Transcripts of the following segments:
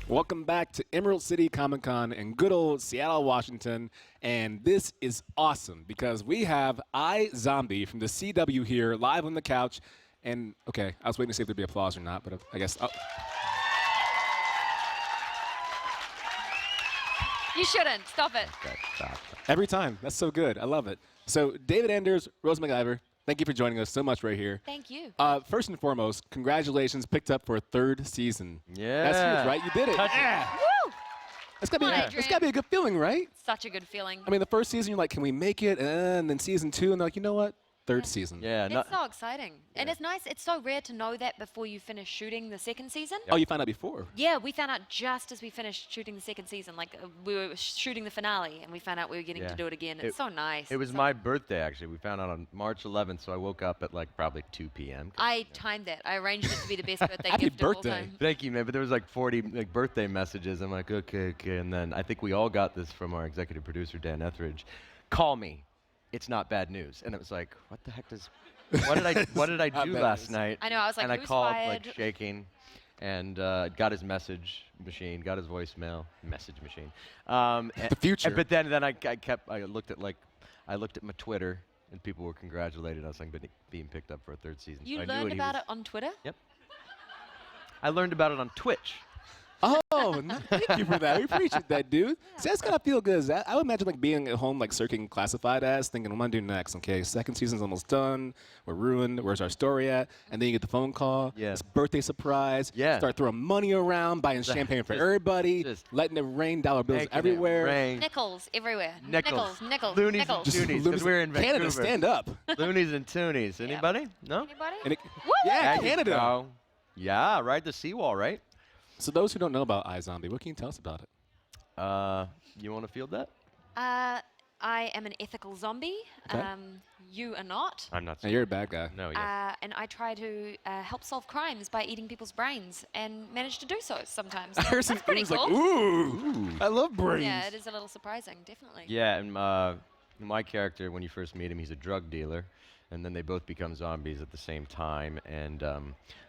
Welcome back to Emerald City Comic Con in good old Seattle, Washington. And this is awesome because we have iZombie from the CW here live on the couch. And, okay, I was waiting to see if there'd be applause or not, but I guess. Oh. You shouldn't. Stop it. Every time. That's so good. I love it. So, David Anders, Rose McIver, thank you for joining us so much right here. Thank you. First and foremost, congratulations, picked up for a third season. Yeah. That's huge, right? You did it. Yeah. Woo! It's gotta be a good feeling, right? Such a good feeling. I mean, the first season, you're like, can we make it? And then season 2, and they're like, you know what? Third season. Yeah. It's so exciting. Yeah. And it's nice. It's so rare to know that before you finish shooting the second season. Oh, you found out before? Yeah, we found out just as we finished shooting the second season. Like, we were shooting the finale, and we found out we were getting to do it again. It's so nice. It was my birthday, actually. We found out on March 11th, so I woke up at, like, probably 2 p.m. I timed that. I arranged it to be the best birthday Happy gift of all birthday. time. Thank you, man. But there was, like, 40 birthday messages. I'm like, okay. And then I think we all got this from our executive producer, Dan Etheridge. Call me. It's not bad news. And it was like, what the heck does... What did I do last night? I know, I was like, and I who's called, fired? like, shaking, and got his message machine, got his voicemail message machine. The future. But then I looked at my Twitter, and people were congratulating us on being picked up for a third season. You so I knew learned he about was- it on Twitter? Yep. I learned about it on Twitch. Oh, thank you for that. We appreciate that, dude. See, that's gotta feel good. I would imagine like being at home, like searching classified ads, thinking, what am I doing next? Okay, second season's almost done. We're ruined. Where's our story at? And then you get the phone call. Yeah. It's birthday surprise. Yeah. Start throwing money around, buying champagne for everybody, letting it rain, dollar bills Making it everywhere. rain. Nickels everywhere. Nickels. Nickels. Loonies Nickels. and Toonies, 'cause we're in Canada, Vancouver. stand up. Loonies and Toonies. Anybody? No? Anybody? Yeah, There you Canada. go. Yeah, ride the seawall, right? So those who don't know about iZombie, what can you tell us about it? You want to field that? I am an ethical zombie. Okay. You are not. I'm not. Now, you're a bad guy. No, yes. And I try to help solve crimes by eating people's brains and manage to do so sometimes. Harrison That's pretty was cool. like, ooh, I love brains. Yeah, it is a little surprising, definitely. Yeah, and my character, when you first meet him, he's a drug dealer, and then they both become zombies at the same time. And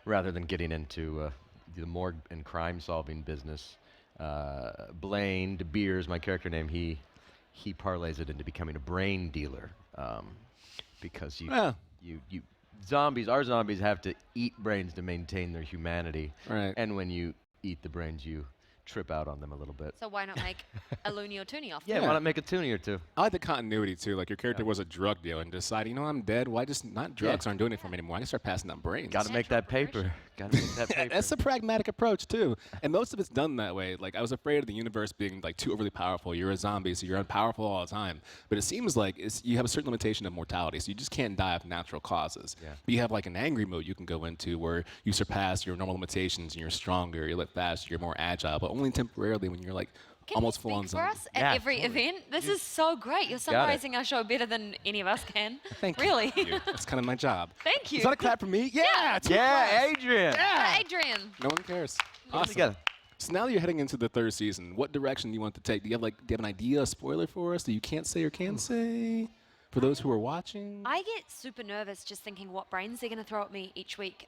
rather than getting into the morgue and crime-solving business, Blaine De Beers, my character name, he parlays it into becoming a brain dealer, because our zombies have to eat brains to maintain their humanity. Right. And when you eat the brains, you trip out on them a little bit. So why not make a loony or toonie off Yeah, them? why not make a toonie or two? I like the continuity too. Like your character was a drug dealer and decided, you know, I'm dead. Why just not drugs aren't doing it for me anymore? I can start passing out brains. Got to make that paper. Got to make that paper. That's a pragmatic approach too, and most of it's done that way. Like I was afraid of the universe being like too overly powerful. You're a zombie, so you're unpowerful all the time. But it seems like you have a certain limitation of mortality, so you just can't die of natural causes. Yeah. But you have like an angry mode you can go into where you surpass your normal limitations and you're stronger, you live faster, you're more agile, but only temporarily when you're like Can almost you full on speak for zombie. us at Yeah, every totally. event? This is so great. You're summarizing our show better than any of us can. Thank really? you. That's kind of my job. Thank you. Is that a clap for me? Yeah. It's a clap. Yeah, Adrian. Yeah. Adrian. No one cares. Put 'em Awesome. together. So now that you're heading into the third season, what direction do you want to take? Do you have an idea, a spoiler for us that you can't say or can say for those who are watching? I get super nervous just thinking what brains they're going to throw at me each week.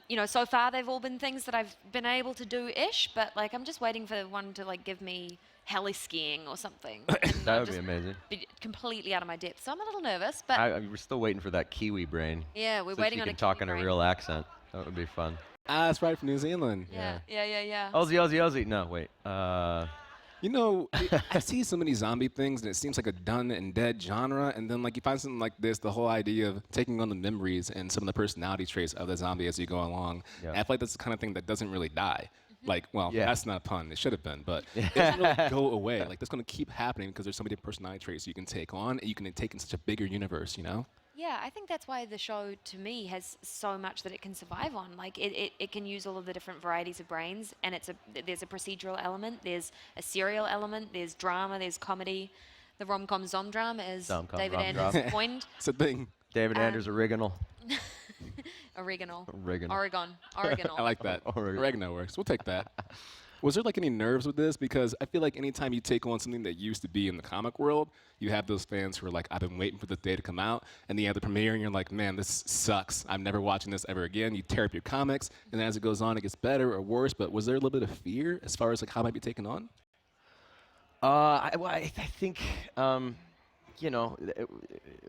You know, so far they've all been things that I've been able to do-ish, but like I'm just waiting for one to like give me heli skiing or something. That would be amazing. Be completely out of my depth. So I'm a little nervous, but We're still waiting for that Kiwi brain. yeah, we're so waiting she on can a talk Kiwi in a brain. real accent. That would be fun. Ah, that's right, from New Zealand. Yeah. Aussie, Aussie, Aussie. No, wait. You know, I see so many zombie things, and it seems like a done and dead genre. And then, like, you find something like this, the whole idea of taking on the memories and some of the personality traits of the zombie as you go along. Yeah. And I feel like that's the kind of thing that doesn't really die. Like, well, Yeah. that's not a pun. It should have been, but it doesn't really go away. Like, that's going to keep happening because there's so many personality traits you can take on, and you can take in such a bigger universe, you know? Yeah, I think that's why the show, to me, has so much that it can survive on. Like, it can use all of the different varieties of brains, and there's a procedural element, there's a serial element, there's drama, there's comedy. The rom-com zom-drama, as Zom-com, David rom-drom. Anders coined. It's a thing. David Anders original. Oregano. Oregano. Oregon. Oregano. I like that. Oregano. Oregano works. We'll take that. Was there like any nerves with this? Because I feel like anytime you take on something that used to be in the comic world, you have those fans who are like, I've been waiting for this day to come out, and then you have the premiere, and you're like, man, this sucks. I'm never watching this ever again. You tear up your comics, and then as it goes on, it gets better or worse. But was there a little bit of fear as far as like how it might be taken on? I think, you know,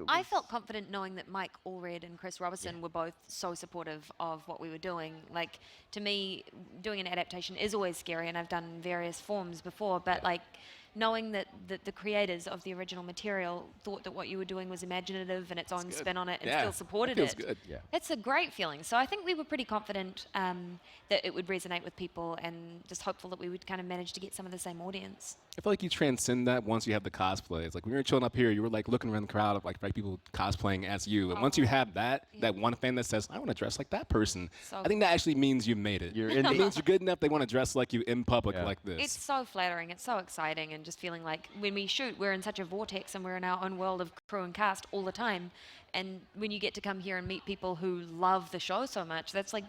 I felt confident knowing that Mike Allred and Chris Robertson were both so supportive of what we were doing. Like, to me, doing an adaptation is always scary, and I've done various forms before, but like, knowing that the creators of the original material thought that what you were doing was imaginative and its own spin on it and still supported feels it. good. Yeah. It's a great feeling. So I think we were pretty confident that it would resonate with people, and just hopeful that we would kind of manage to get some of the same audience. I feel like you transcend that once you have the cosplay. It's like when you were chilling up here, you were like looking around the crowd of like people cosplaying as you. And once you have that one fan that says, I want to dress like that person, So I think that actually means you made it. You're in It the- means you're good enough they want to dress like you in public like this. It's so flattering. It's so exciting, and just feeling like when we shoot, we're in such a vortex, and we're in our own world of crew and cast all the time. And when you get to come here and meet people who love the show so much, that's like,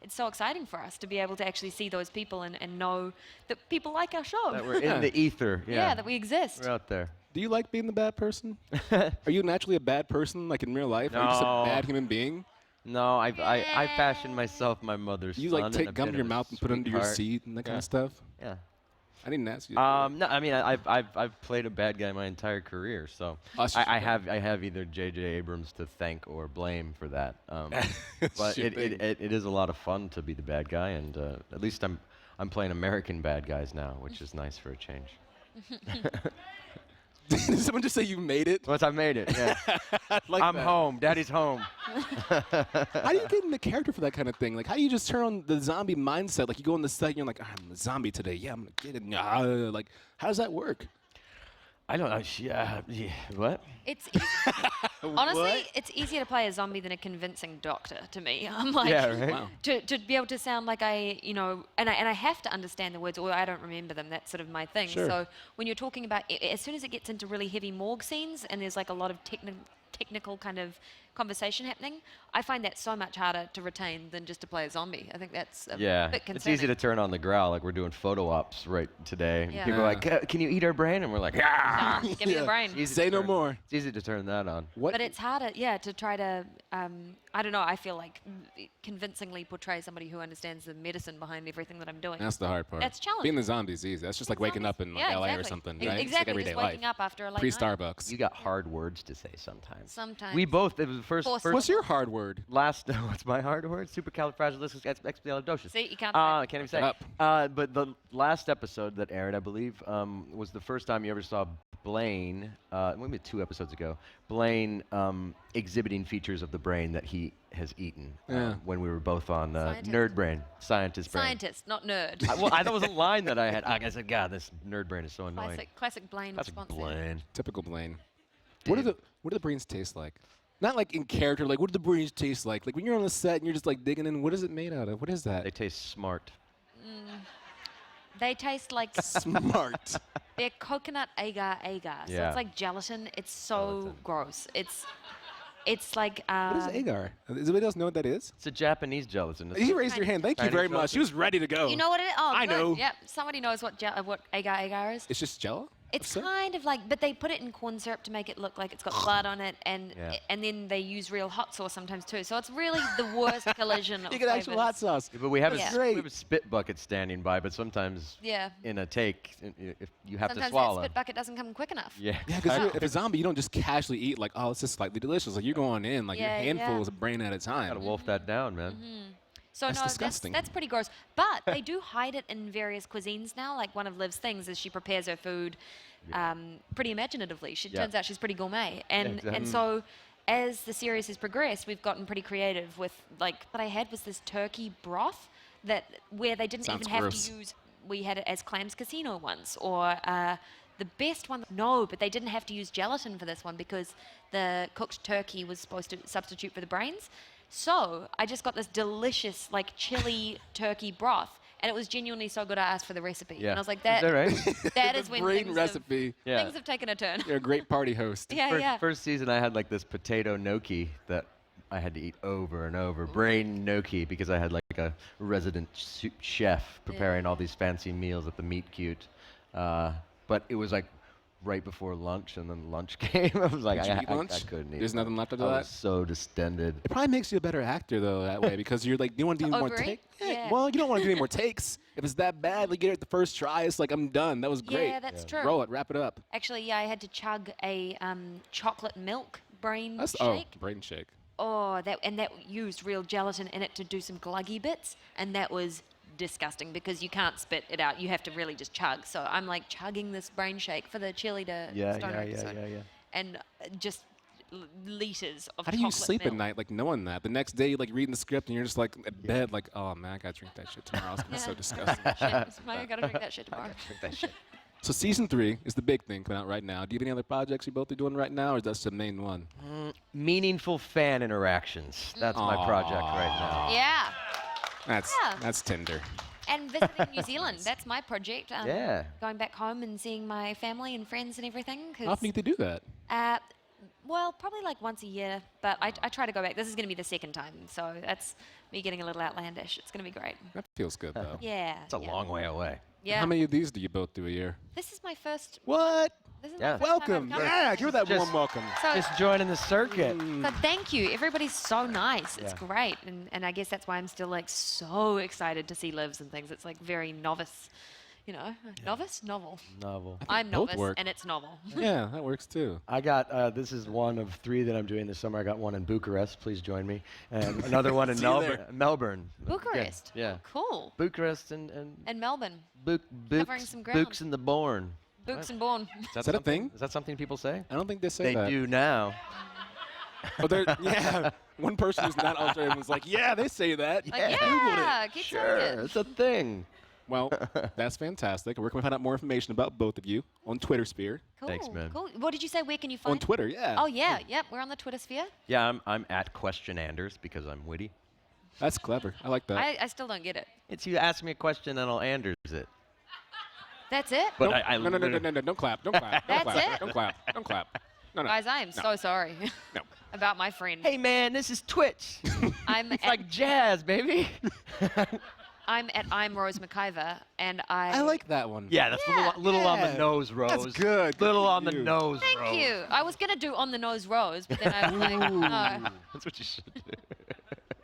it's so exciting for us to be able to actually see those people and know that people like our show. that we're in the ether. Yeah, that we exist. We're out there. Do you like being the bad person? Are you naturally a bad person, like in real life? Are you just a No. bad human being? No, I fashioned myself my mother's You son. like and take I've gum to been your a mouth and put it under your sweetheart. seat and that kind Yeah. of stuff? Yeah. I didn't ask you. No, I mean I've played a bad guy my entire career, so Us I should have either J.J. Abrams to thank or blame for that. But Should be. it is a lot of fun to be the bad guy, and at least I'm playing American bad guys now, which is nice for a change. Did someone just say you made it? Once I made it, yeah. Like I'm that. home. Daddy's home. How do you get in the character for that kind of thing? Like, how do you just turn on the zombie mindset? Like, you go on the set and you're like, I'm a zombie today. Yeah, I'm going to get it. Like, how does that work? I don't know. What? It's honestly, What? it's easier to play a zombie than a convincing doctor to me. I'm like, Yeah, right. Wow. to be able to sound like I, and I have to understand the words, or I don't remember them. That's sort of my thing. Sure. So when you're talking about, as soon as it gets into really heavy morgue scenes and there's like a lot of technical kind of conversation happening, I find that so much harder to retain than just to play a zombie. I think that's a Yeah, bit it's easy to concerning. turn on the growl, like we're doing photo ops right today. And Yeah. people are like, can you eat our brain? And we're like, yeah. Nah, give me the brain. Easy Say to no turn- more. It's easy to turn that on. What? But it's harder, to try to, I don't know, I feel like convincingly portray somebody who understands the medicine behind everything that I'm doing. That's the hard part. That's challenging. Being the zombie is easy. That's just like waking up in like Yeah, LA or exactly. something. Ex- Right? It's like Exactly, everyday just waking life. up after a late Pre night. Starbucks. You got hard words to say sometimes. Sometimes. We both, it was the first, Force- first What's your hard word? last, what's my hard word? Supercalifragilisticexpialidocious. See, you can't Can't say. even say. Shut But the last episode that aired, I believe, was the first time you ever saw Blaine, maybe 2 episodes ago, Blaine exhibiting features of the brain that he has eaten Yeah. when we were both on Scientist. Nerd Brain, Scientist Brain. Scientist, not nerd. That was a line that I had. I said, God, this Nerd Brain is so annoying. Classic Blaine That's response. there. Blaine. Typical Blaine. Damn. What do the brains taste like? Not like in character. Like, what do the brains taste like? Like when you're on the set and you're just like digging in. What is it made out of? What is that? They taste smart. They taste like Smart. they're coconut agar. So Yeah. it's like gelatin. It's so Gelatin. gross. It's like What is agar? Does anybody else know what that is? It's a Japanese gelatin. It's You raised your hand. Thank you Chinese very much. gelatin. She was ready to go. You know what it is? Oh, I good. know. Yep. Somebody knows what agar is. It's just Jello. It's So- kind of like, but they put it in corn syrup to make it look like it's got blood on it, and Yeah. and then they use real hot sauce sometimes too. So it's really the worst collision of You get actual hot flavors. sauce. But we have, Yeah. we have a spit bucket standing by, but sometimes Yeah. in a take, if you have Sometimes to swallow. that spit bucket doesn't come quick enough. Yeah. Yeah, because if a zombie, you don't just casually eat like, oh, it's just slightly delicious. Like you're going in like Yeah, your handfuls yeah. of brain at a Gotta time. wolf that down, man. So That's no, disgusting. that's pretty gross. But they do hide it in various cuisines now. Like one of Liv's things is she prepares her food pretty imaginatively. She Yeah. turns out she's pretty gourmet, and exactly. and so as the series has progressed, we've gotten pretty creative with like what I had was this turkey broth where they didn't Sounds even have gross. to use. We had it as Clams Casino once, or the best one. No, but they didn't have to use gelatin for this one because the cooked turkey was supposed to substitute for the brains. So I just got this delicious, like chili turkey broth, and it was genuinely so good. I asked for the recipe, Yeah. and I was like, Is that right? that The is when brain things recipe. Yeah. things have taken a turn. You're a great party host. Yeah, First, yeah. first season, I had like this potato gnocchi that I had to eat over and over, brain gnocchi, because I had like a resident chef preparing all these fancy meals at the meet cute. But it was like right before lunch, and then lunch came. I was like, Did you eat I lunch? couldn't eat. There's nothing left after I that? was so distended. It probably makes you a better actor, though, that way, because you're like, you want to do more Overeat? takes? Yeah. Well, you don't want to do any more takes. If it's that bad, like, get it at the first try. It's like, I'm done. That was great. Yeah, that's true. Roll it. Wrap it up. Actually, yeah, I had to chug a chocolate milk brain That's shake. brain shake. Oh, that used real gelatin in it to do some gluggy bits, and that was disgusting because you can't spit it out. You have to really just chug. So I'm like chugging this brain shake for the cheerleader stoner episode, and just liters of. How do you chocolate sleep milk. at night, like knowing that? The next day, like reading the script, and you're just like at bed, like, oh man, I gotta drink that shit tomorrow. It's gonna be so disgusting. Shit, I gotta drink that shit tomorrow. So season 3 is the big thing coming out right now. Do you have any other projects you both are doing right now, or is that the main one? Meaningful fan interactions. That's my project right now. Yeah, That's Tinder. and visiting New Zealand. That's my project. Yeah. Going back home and seeing my family and friends and everything. How often do you do that? Well, probably like once a year, but I try to go back. This is going to be the second time, so that's me getting a little outlandish. It's going to be great. That feels good though. Yeah. It's a long way away. Yeah. How many of these do you both do a year? This is my first. What? This is Yeah. my first time Welcome. I've come. Yeah, give her that Just- warm welcome. So, Just joining the circuit. so thank you. Everybody's so nice. It's Yeah. great, and I guess that's why I'm still like so excited to see lives and things. It's like very novice, novel. Novel. I'm both novice, work. and it's novel. Yeah, that works too. I got, this is one of 3 that I'm doing this summer. I got one in Bucharest, please join me, and another one in See you Melbourne. there. Melbourne. Bucharest. Yeah. Cool. Bucharest and And Melbourne. Books, some ground. Books and the Born. Books and Born. Is that a something- thing? Is that something people say? I don't think they say They that. do now. Oh, yeah. One person who's not Australian was like, yeah, they say that. Like, Yeah. yeah, get Sure, started. it's a thing. Well, that's fantastic. Where can we find out more information about both of you? On Twitter Sphere. Cool. Thanks, man. Cool. What did you say? Where can you find? On Twitter, yeah. Oh yeah, yep. We're on the Twitter sphere. Yeah, I'm at Question Anders because I'm witty. That's clever. I like that. I still don't get it. It's you ask me a question and I'll Anders it. That's it. But Don't- I no, don't clap. Don't clap. Don't That's clap. it? Don't clap. Don't clap. No. Guys, I am so sorry No. about my friend. Hey man, this is Twitch. I'm It's at, like jazz, baby. I'm Rose McIver, and I like that one. Yeah, that's Yeah. a little on the Yeah. nose, Rose. That's good. Good Little for on the you. nose, Thank Rose. you. I was gonna do on the nose Rose, but then I was like, no, That's what you should do.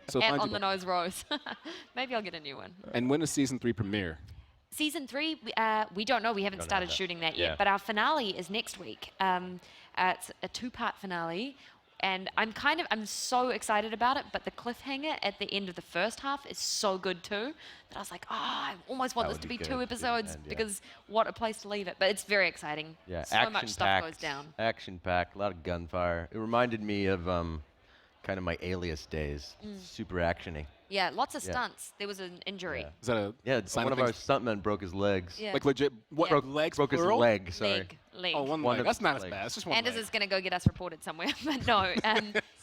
So at find on you the nose Rose. Maybe I'll get a new one. And when does season 3 premiere? Season 3, we don't know. We haven't Don't know started that. shooting that Yeah. yet, but our finale is next week. It's a 2-part finale, and I'm so excited about it. But the cliffhanger at the end of the first half is so good too that I was like, I almost want That this would to be be good 2 to episodes end, yeah. because what a place to leave it. But it's very exciting. Yeah, So much stuff goes down. Action-packed, a lot of gunfire. It reminded me of kind of my Alias days. Super actiony. Yeah, lots of Yeah. stunts. There was an injury. Yeah. Is that a Yeah, sign one of of our things- stuntmen broke his legs. Yeah. like legit? What Yeah. legs? Broke his plural? leg, sorry. Leg. Oh, one One leg. of That's his not as legs. bad. It's just one Anders leg. is going to go get us reported somewhere, but no.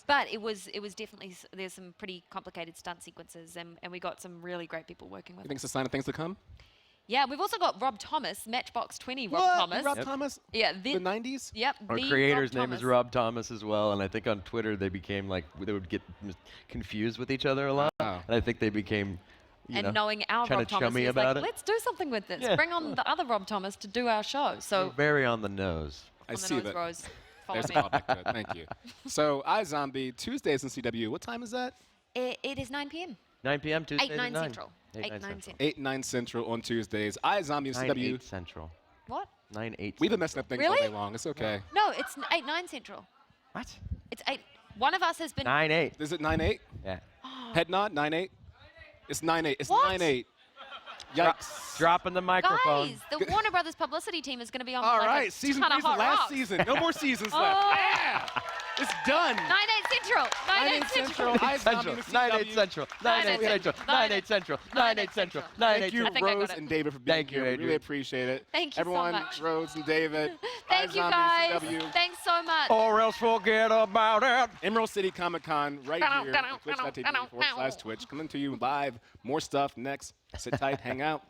But it was definitely there's some pretty complicated stunt sequences, and we got some really great people working with You us. think it's a sign of things to come? Yeah, we've also got Rob Thomas, Matchbox 20 Rob What? Thomas. Rob Yep. Thomas? Yeah, The 90s? Yep. Our the creator's Rob name is Thomas. Rob Thomas as well, and I think on Twitter they became like they would get confused with each other a lot, Oh. and I think they became, you And know, knowing our kinda Rob Thomas, chummy he was about like, it. let's do something with this. Yeah. Bring on the other Rob Thomas to do our show. So very on the nose. I on the see nose that. Rose, follow There's me. a callback to it. Thank you. So, iZombie, Tuesdays in CW. What time is that? It is 9 p.m. 9 p.m. Tuesdays 8, at 9 9. Central. 8, 9 Central. 8, 9 Central on Tuesdays. iZombie in 9, CW. 8 Central. What? 9, 8 We've been messing up things all Really? day long. It's okay. No, it's 8, 9 Central. What? It's 8. One of us has been. 9, 8. Is it 9, 8? Yeah. Head nod, 9, 8? It's 9, 8. It's What? 9, 8. Yikes. Dropping the microphone. Guys, the Warner Brothers publicity team is going to be on All like right, a season ton 3 of is the hot last rocks. season. No more seasons left. Oh. Yeah! It's done. 9, 8 Central. 9, 8 Central. iZombie Central. in the 9, 8 CW. Central. 9, 8 Central. 9, 8 Central. 9, 8 Central. 9, 8 Thank you, I think I got Rose it. and David, for being Thank you, here. We really Adrian. appreciate it. Thank you so Everyone, much. Rose and David. Thank you iZombie guys. CW. Thanks so much. Or else forget about it. Emerald City Comic Con right here on twitch.tv/Twitch. Coming to you live. More stuff next. Sit tight, hang out.